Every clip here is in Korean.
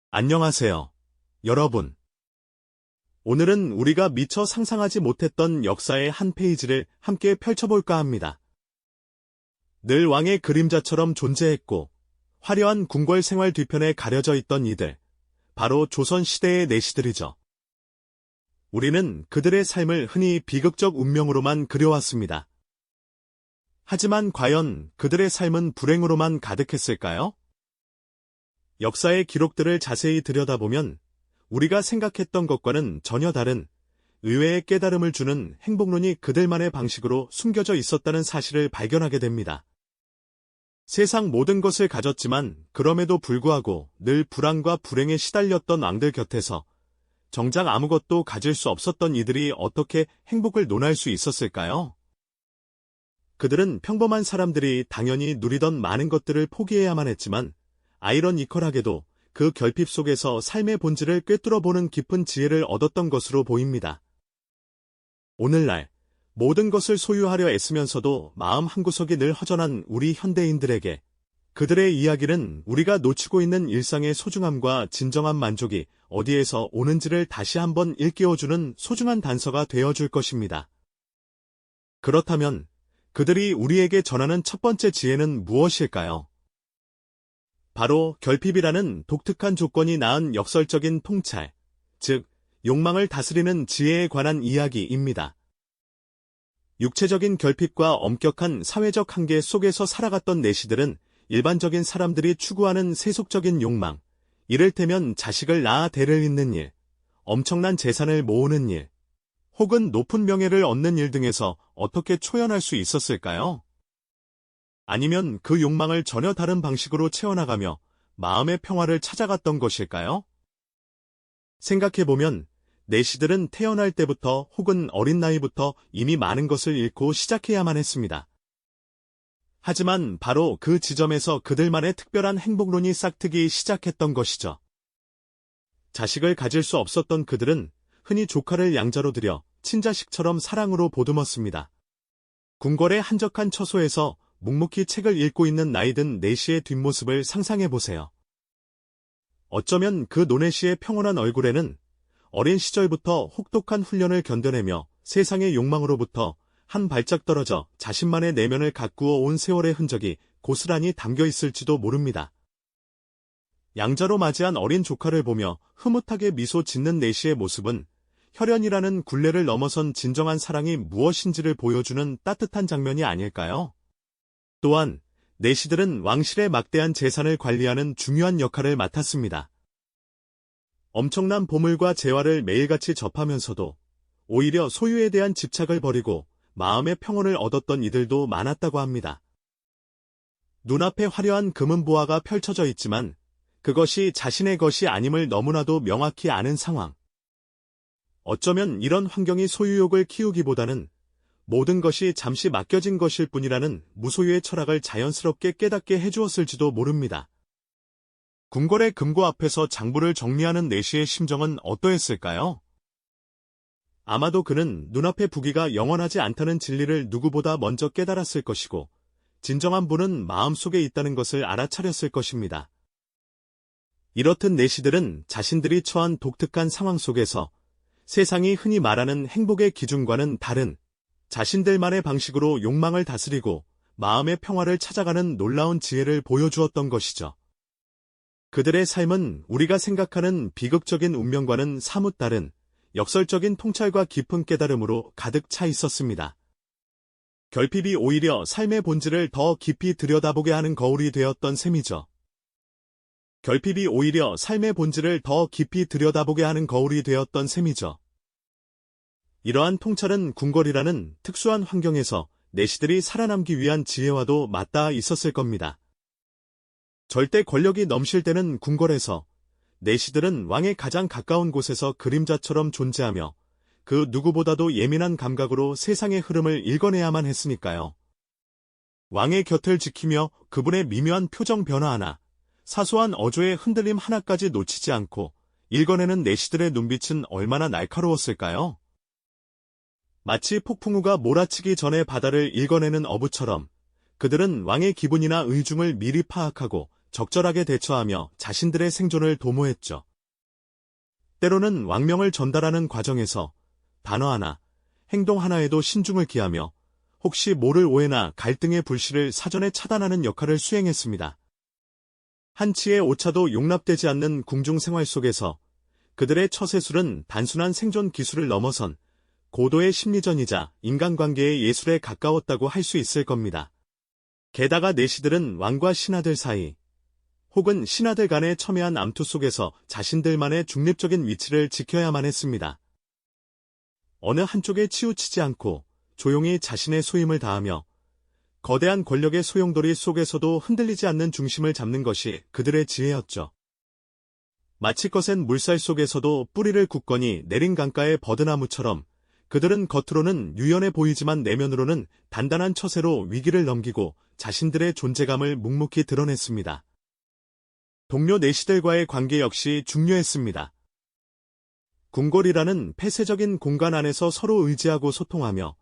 안녕하세요, 여러분. 오늘은 우리가 미처 상상하지 못했던 역사의 한 페이지를 함께 펼쳐볼까 합니다. 늘 왕의 그림자처럼 존재했고 화려한 궁궐 생활 뒤편에 가려져 있던 이들, 바로 조선시대의 내시들이죠. 우리는 그들의 삶을 흔히 비극적 운명으로만 그려왔습니다. 하지만 과연 그들의 삶은 불행으로만 가득했을까요? 역사의 기록들을 자세히 들여다보면 우리가 생각했던 것과는 전혀 다른 의외의 깨달음을 주는 행복론이 그들만의 방식으로 숨겨져 있었다는 사실을 발견하게 됩니다. 세상 모든 것을 가졌지만 그럼에도 불구하고 늘 불안과 불행에 시달렸던 왕들 곁에서 정작 아무것도 가질 수 없었던 이들이 어떻게 행복을 논할 수 있었을까요? 그들은 평범한 사람들이 당연히 누리던 많은 것들을 포기해야만 했지만 아이러니컬하게도 그 결핍 속에서 삶의 본질을 꿰뚫어보는 깊은 지혜를 얻었던 것으로 보입니다. 오늘날 모든 것을 소유하려 애쓰면서도 마음 한구석이 늘 허전한 우리 현대인들에게 그들의 이야기는 우리가 놓치고 있는 일상의 소중함과 진정한 만족이 어디에서 오는지를 다시 한번 일깨워주는 소중한 단서가 되어줄 것입니다. 그렇다면 그들이 우리에게 전하는 첫 번째 지혜는 무엇일까요? 바로 결핍이라는 독특한 조건이 낳은 역설적인 통찰, 즉 욕망을 다스리는 지혜에 관한 이야기입니다. 육체적인 결핍과 엄격한 사회적 한계 속에서 살아갔던 내시들은 일반적인 사람들이 추구하는 세속적인 욕망, 이를테면 자식을 낳아 대를 잇는 일, 엄청난 재산을 모으는 일, 혹은 높은 명예를 얻는 일 등에서 어떻게 초연할 수 있었을까요? 아니면 그 욕망을 전혀 다른 방식으로 채워나가며 마음의 평화를 찾아갔던 것일까요? 생각해보면 내시들은 태어날 때부터 혹은 어린 나이부터 이미 많은 것을 잃고 시작해야만 했습니다. 하지만 바로 그 지점에서 그들만의 특별한 행복론이 싹트기 시작했던 것이죠. 자식을 가질 수 없었던 그들은 흔히 조카를 양자로 들여 친자식처럼 사랑으로 보듬었습니다. 궁궐의 한적한 처소에서 묵묵히 책을 읽고 있는 나이든 내시의 뒷모습을 상상해보세요. 어쩌면 그 노내시의 평온한 얼굴에는 어린 시절부터 혹독한 훈련을 견뎌내며 세상의 욕망으로부터 한 발짝 떨어져 자신만의 내면을 가꾸어 온 세월의 흔적이 고스란히 담겨 있을지도 모릅니다. 양자로 맞이한 어린 조카를 보며 흐뭇하게 미소 짓는 내시의 모습은 혈연이라는 굴레를 넘어선 진정한 사랑이 무엇인지를 보여주는 따뜻한 장면이 아닐까요? 또한 내시들은 왕실의 막대한 재산을 관리하는 중요한 역할을 맡았습니다. 엄청난 보물과 재화를 매일같이 접하면서도 오히려 소유에 대한 집착을 버리고 마음의 평온을 얻었던 이들도 많았다고 합니다. 눈앞에 화려한 금은보화가 펼쳐져 있지만 그것이 자신의 것이 아님을 너무나도 명확히 아는 상황. 어쩌면 이런 환경이 소유욕을 키우기보다는 모든 것이 잠시 맡겨진 것일 뿐이라는 무소유의 철학을 자연스럽게 깨닫게 해주었을지도 모릅니다. 궁궐의 금고 앞에서 장부를 정리하는 내시의 심정은 어떠했을까요? 아마도 그는 눈앞의 부귀가 영원하지 않다는 진리를 누구보다 먼저 깨달았을 것이고 진정한 부는 마음속에 있다는 것을 알아차렸을 것입니다. 이렇듯 내시들은 자신들이 처한 독특한 상황 속에서 세상이 흔히 말하는 행복의 기준과는 다른 자신들만의 방식으로 욕망을 다스리고 마음의 평화를 찾아가는 놀라운 지혜를 보여주었던 것이죠. 그들의 삶은 우리가 생각하는 비극적인 운명과는 사뭇 다른 역설적인 통찰과 깊은 깨달음으로 가득 차 있었습니다. 결핍이 오히려 삶의 본질을 더 깊이 들여다보게 하는 거울이 되었던 셈이죠. 결핍이 오히려 삶의 본질을 더 깊이 들여다보게 하는 거울이 되었던 셈이죠. 이러한 통찰은 궁궐이라는 특수한 환경에서 내시들이 살아남기 위한 지혜와도 맞닿아 있었을 겁니다. 절대 권력이 넘실 때는 궁궐에서 내시들은 왕의 가장 가까운 곳에서 그림자처럼 존재하며 그 누구보다도 예민한 감각으로 세상의 흐름을 읽어내야만 했으니까요. 왕의 곁을 지키며 그분의 미묘한 표정 변화 하나, 사소한 어조의 흔들림 하나까지 놓치지 않고 읽어내는 내시들의 눈빛은 얼마나 날카로웠을까요? 마치 폭풍우가 몰아치기 전에 바다를 읽어내는 어부처럼 그들은 왕의 기분이나 의중을 미리 파악하고 적절하게 대처하며 자신들의 생존을 도모했죠. 때로는 왕명을 전달하는 과정에서 단어 하나, 행동 하나에도 신중을 기하며 혹시 모를 오해나 갈등의 불씨를 사전에 차단하는 역할을 수행했습니다. 한치의 오차도 용납되지 않는 궁중 생활 속에서 그들의 처세술은 단순한 생존 기술을 넘어선 고도의 심리전이자 인간관계의 예술에 가까웠다고 할 수 있을 겁니다. 게다가 내시들은 왕과 신하들 사이, 혹은 신하들 간의 첨예한 암투 속에서 자신들만의 중립적인 위치를 지켜야만 했습니다. 어느 한쪽에 치우치지 않고 조용히 자신의 소임을 다하며 거대한 권력의 소용돌이 속에서도 흔들리지 않는 중심을 잡는 것이 그들의 지혜였죠. 마치 거센 물살 속에서도 뿌리를 굳건히 내린 강가의 버드나무처럼 그들은 겉으로는 유연해 보이지만 내면으로는 단단한 처세로 위기를 넘기고 자신들의 존재감을 묵묵히 드러냈습니다. 동료 내시들과의 관계 역시 중요했습니다. 궁궐이라는 폐쇄적인 공간 안에서 서로 의지하고 소통하며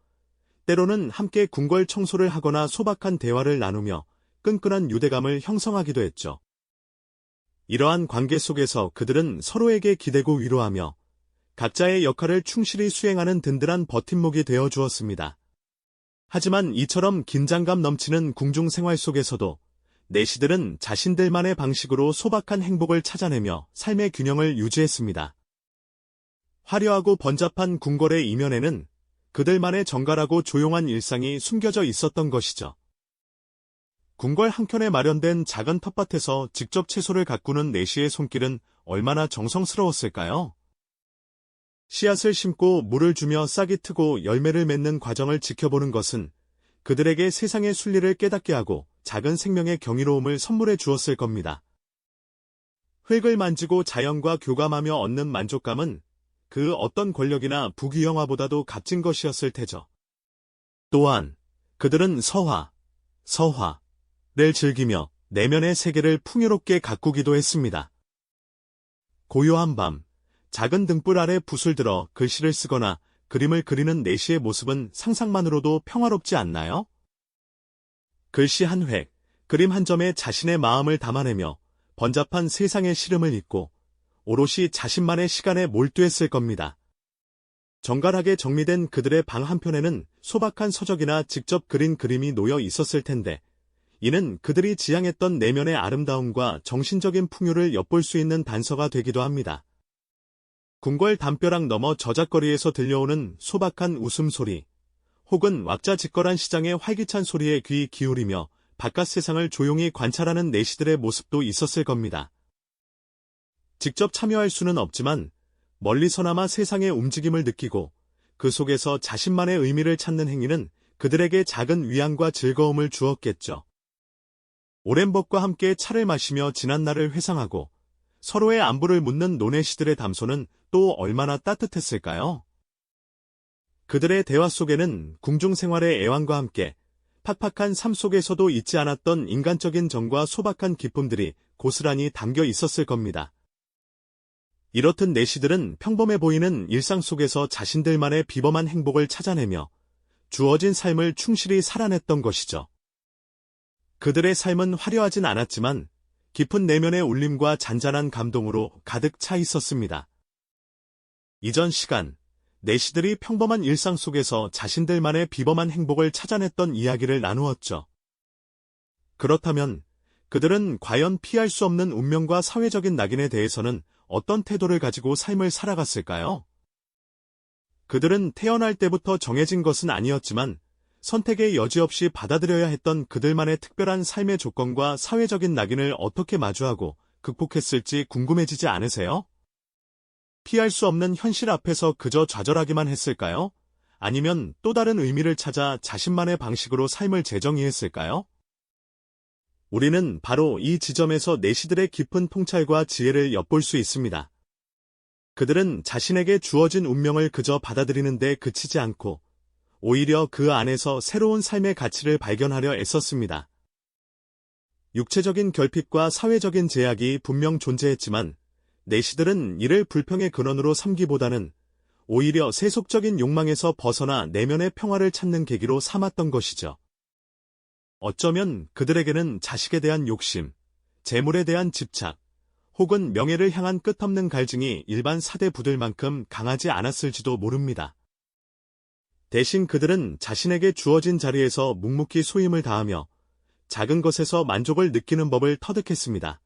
때로는 함께 궁궐 청소를 하거나 소박한 대화를 나누며 끈끈한 유대감을 형성하기도 했죠. 이러한 관계 속에서 그들은 서로에게 기대고 위로하며 각자의 역할을 충실히 수행하는 든든한 버팀목이 되어 주었습니다. 하지만 이처럼 긴장감 넘치는 궁중 생활 속에서도 내시들은 자신들만의 방식으로 소박한 행복을 찾아내며 삶의 균형을 유지했습니다. 화려하고 번잡한 궁궐의 이면에는 그들만의 정갈하고 조용한 일상이 숨겨져 있었던 것이죠. 궁궐 한켠에 마련된 작은 텃밭에서 직접 채소를 가꾸는 내시의 손길은 얼마나 정성스러웠을까요? 씨앗을 심고 물을 주며 싹이 트고 열매를 맺는 과정을 지켜보는 것은 그들에게 세상의 순리를 깨닫게 하고 작은 생명의 경이로움을 선물해 주었을 겁니다. 흙을 만지고 자연과 교감하며 얻는 만족감은 그 어떤 권력이나 부귀영화보다도 값진 것이었을 테죠. 또한 그들은 서화를 즐기며 내면의 세계를 풍요롭게 가꾸기도 했습니다. 고요한 밤, 작은 등불 아래 붓을 들어 글씨를 쓰거나 그림을 그리는 내시의 모습은 상상만으로도 평화롭지 않나요? 글씨 한 획, 그림 한 점에 자신의 마음을 담아내며 번잡한 세상의 시름을 잊고 오롯이 자신만의 시간에 몰두했을 겁니다. 정갈하게 정리된 그들의 방 한편에는 소박한 서적이나 직접 그린 그림이 놓여 있었을 텐데 이는 그들이 지향했던 내면의 아름다움과 정신적인 풍요를 엿볼 수 있는 단서가 되기도 합니다. 궁궐 담벼락 너머 저작거리에서 들려오는 소박한 웃음소리, 혹은 왁자지껄한 시장의 활기찬 소리에 귀 기울이며 바깥 세상을 조용히 관찰하는 내시들의 모습도 있었을 겁니다. 직접 참여할 수는 없지만 멀리서나마 세상의 움직임을 느끼고 그 속에서 자신만의 의미를 찾는 행위는 그들에게 작은 위안과 즐거움을 주었겠죠. 오랜 법과 함께 차를 마시며 지난 날을 회상하고 서로의 안부를 묻는 노내시들의 담소는 또 얼마나 따뜻했을까요? 그들의 대화 속에는 궁중 생활의 애환과 함께 팍팍한 삶 속에서도 잊지 않았던 인간적인 정과 소박한 기쁨들이 고스란히 담겨 있었을 겁니다. 이렇듯 내시들은 평범해 보이는 일상 속에서 자신들만의 비범한 행복을 찾아내며 주어진 삶을 충실히 살아냈던 것이죠. 그들의 삶은 화려하진 않았지만 깊은 내면의 울림과 잔잔한 감동으로 가득 차 있었습니다. 이전 시간, 내시들이 평범한 일상 속에서 자신들만의 비범한 행복을 찾아냈던 이야기를 나누었죠. 그렇다면 그들은 과연 피할 수 없는 운명과 사회적인 낙인에 대해서는 어떤 태도를 가지고 삶을 살아갔을까요? 그들은 태어날 때부터 정해진 것은 아니었지만 선택의 여지 없이 받아들여야 했던 그들만의 특별한 삶의 조건과 사회적인 낙인을 어떻게 마주하고 극복했을지 궁금해지지 않으세요? 피할 수 없는 현실 앞에서 그저 좌절하기만 했을까요? 아니면 또 다른 의미를 찾아 자신만의 방식으로 삶을 재정의했을까요? 우리는 바로 이 지점에서 내시들의 깊은 통찰과 지혜를 엿볼 수 있습니다. 그들은 자신에게 주어진 운명을 그저 받아들이는 데 그치지 않고 오히려 그 안에서 새로운 삶의 가치를 발견하려 애썼습니다. 육체적인 결핍과 사회적인 제약이 분명 존재했지만 내시들은 이를 불평의 근원으로 삼기보다는 오히려 세속적인 욕망에서 벗어나 내면의 평화를 찾는 계기로 삼았던 것이죠. 어쩌면 그들에게는 자식에 대한 욕심, 재물에 대한 집착, 혹은 명예를 향한 끝없는 갈증이 일반 사대부들만큼 강하지 않았을지도 모릅니다. 대신 그들은 자신에게 주어진 자리에서 묵묵히 소임을 다하며 작은 것에서 만족을 느끼는 법을 터득했습니다.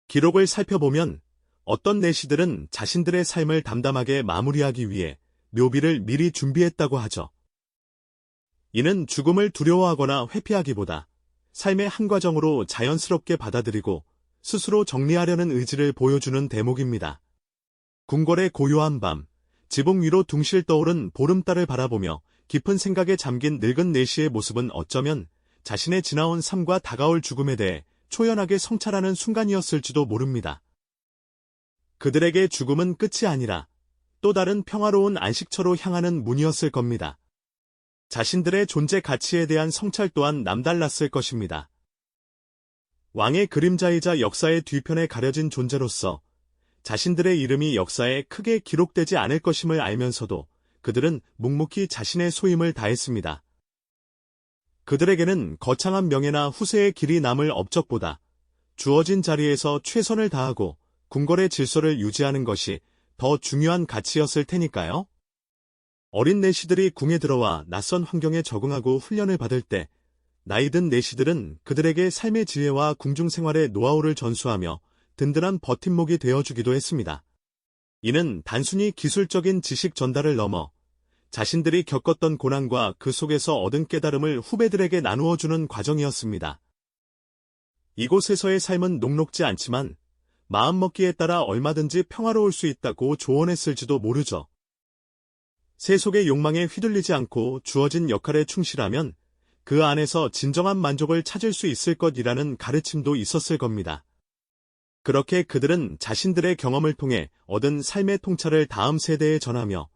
기록을 살펴보면 어떤 내시들은 자신들의 삶을 담담하게 마무리하기 위해 묘비를 미리 준비했다고 하죠. 이는 죽음을 두려워하거나 회피하기보다 삶의 한 과정으로 자연스럽게 받아들이고 스스로 정리하려는 의지를 보여주는 대목입니다. 궁궐의 고요한 밤, 지붕 위로 둥실 떠오른 보름달을 바라보며 깊은 생각에 잠긴 늙은 내시의 모습은 어쩌면 자신의 지나온 삶과 다가올 죽음에 대해 초연하게 성찰하는 순간이었을지도 모릅니다. 그들에게 죽음은 끝이 아니라 또 다른 평화로운 안식처로 향하는 문이었을 겁니다. 자신들의 존재 가치에 대한 성찰 또한 남달랐을 것입니다. 왕의 그림자이자 역사의 뒤편에 가려진 존재로서 자신들의 이름이 역사에 크게 기록되지 않을 것임을 알면서도 그들은 묵묵히 자신의 소임을 다했습니다. 그들에게는 거창한 명예나 후세의 길이 남을 업적보다 주어진 자리에서 최선을 다하고 궁궐의 질서를 유지하는 것이 더 중요한 가치였을 테니까요. 어린 내시들이 궁에 들어와 낯선 환경에 적응하고 훈련을 받을 때 나이든 내시들은 그들에게 삶의 지혜와 궁중 생활의 노하우를 전수하며 든든한 버팀목이 되어주기도 했습니다. 이는 단순히 기술적인 지식 전달을 넘어 자신들이 겪었던 고난과 그 속에서 얻은 깨달음을 후배들에게 나누어주는 과정이었습니다. 이곳에서의 삶은 녹록지 않지만 마음먹기에 따라 얼마든지 평화로울 수 있다고 조언했을지도 모르죠. 세속의 욕망에 휘둘리지 않고 주어진 역할에 충실하면 그 안에서 진정한 만족을 찾을 수 있을 것이라는 가르침도 있었을 겁니다. 그렇게 그들은 자신들의 경험을 통해 얻은 삶의 통찰을 다음 세대에 전하며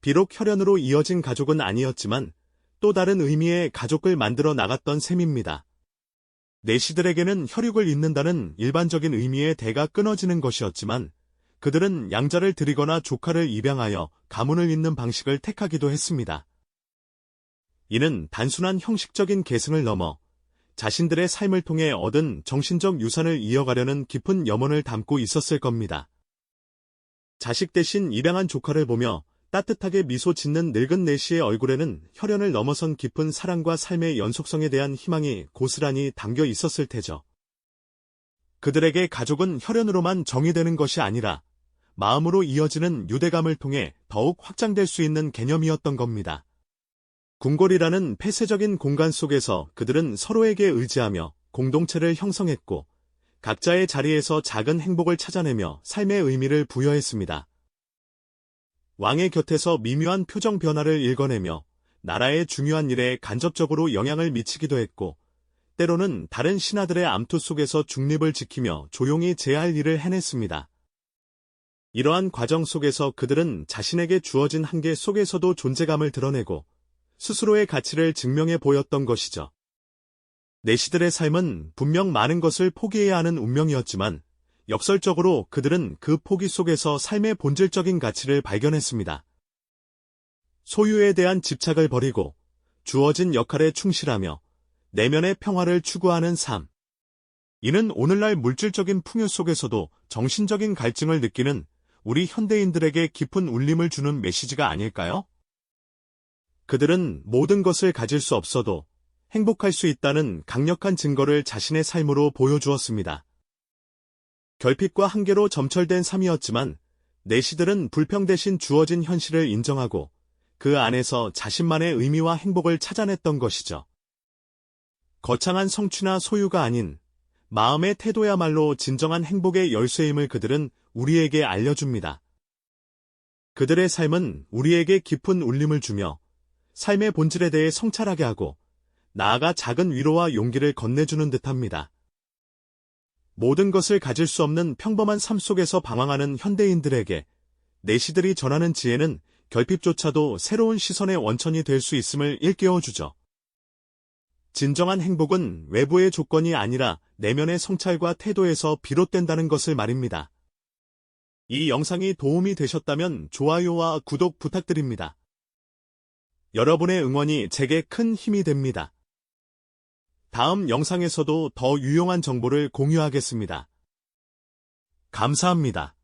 비록 혈연으로 이어진 가족은 아니었지만 또 다른 의미의 가족을 만들어 나갔던 셈입니다. 내시들에게는 혈육을 잇는다는 일반적인 의미의 대가 끊어지는 것이었지만 그들은 양자를 드리거나 조카를 입양하여 가문을 잇는 방식을 택하기도 했습니다. 이는 단순한 형식적인 계승을 넘어 자신들의 삶을 통해 얻은 정신적 유산을 이어가려는 깊은 염원을 담고 있었을 겁니다. 자식 대신 입양한 조카를 보며 따뜻하게 미소 짓는 늙은 내시의 얼굴에는 혈연을 넘어선 깊은 사랑과 삶의 연속성에 대한 희망이 고스란히 담겨 있었을 테죠. 그들에게 가족은 혈연으로만 정의되는 것이 아니라 마음으로 이어지는 유대감을 통해 더욱 확장될 수 있는 개념이었던 겁니다. 궁궐이라는 폐쇄적인 공간 속에서 그들은 서로에게 의지하며 공동체를 형성했고 각자의 자리에서 작은 행복을 찾아내며 삶의 의미를 부여했습니다. 왕의 곁에서 미묘한 표정 변화를 읽어내며 나라의 중요한 일에 간접적으로 영향을 미치기도 했고 때로는 다른 신하들의 암투 속에서 중립을 지키며 조용히 제할 일을 해냈습니다. 이러한 과정 속에서 그들은 자신에게 주어진 한계 속에서도 존재감을 드러내고 스스로의 가치를 증명해 보였던 것이죠. 내시들의 삶은 분명 많은 것을 포기해야 하는 운명이었지만 역설적으로 그들은 그 포기 속에서 삶의 본질적인 가치를 발견했습니다. 소유에 대한 집착을 버리고 주어진 역할에 충실하며 내면의 평화를 추구하는 삶. 이는 오늘날 물질적인 풍요 속에서도 정신적인 갈증을 느끼는 우리 현대인들에게 깊은 울림을 주는 메시지가 아닐까요? 그들은 모든 것을 가질 수 없어도 행복할 수 있다는 강력한 증거를 자신의 삶으로 보여주었습니다. 결핍과 한계로 점철된 삶이었지만 내시들은 불평 대신 주어진 현실을 인정하고 그 안에서 자신만의 의미와 행복을 찾아냈던 것이죠. 거창한 성취나 소유가 아닌 마음의 태도야말로 진정한 행복의 열쇠임을 그들은 우리에게 알려줍니다. 그들의 삶은 우리에게 깊은 울림을 주며 삶의 본질에 대해 성찰하게 하고 나아가 작은 위로와 용기를 건네주는 듯합니다. 모든 것을 가질 수 없는 평범한 삶 속에서 방황하는 현대인들에게 내시들이 전하는 지혜는 결핍조차도 새로운 시선의 원천이 될 수 있음을 일깨워주죠. 진정한 행복은 외부의 조건이 아니라 내면의 성찰과 태도에서 비롯된다는 것을 말입니다. 이 영상이 도움이 되셨다면 좋아요와 구독 부탁드립니다. 여러분의 응원이 제게 큰 힘이 됩니다. 다음 영상에서도 더 유용한 정보를 공유하겠습니다. 감사합니다.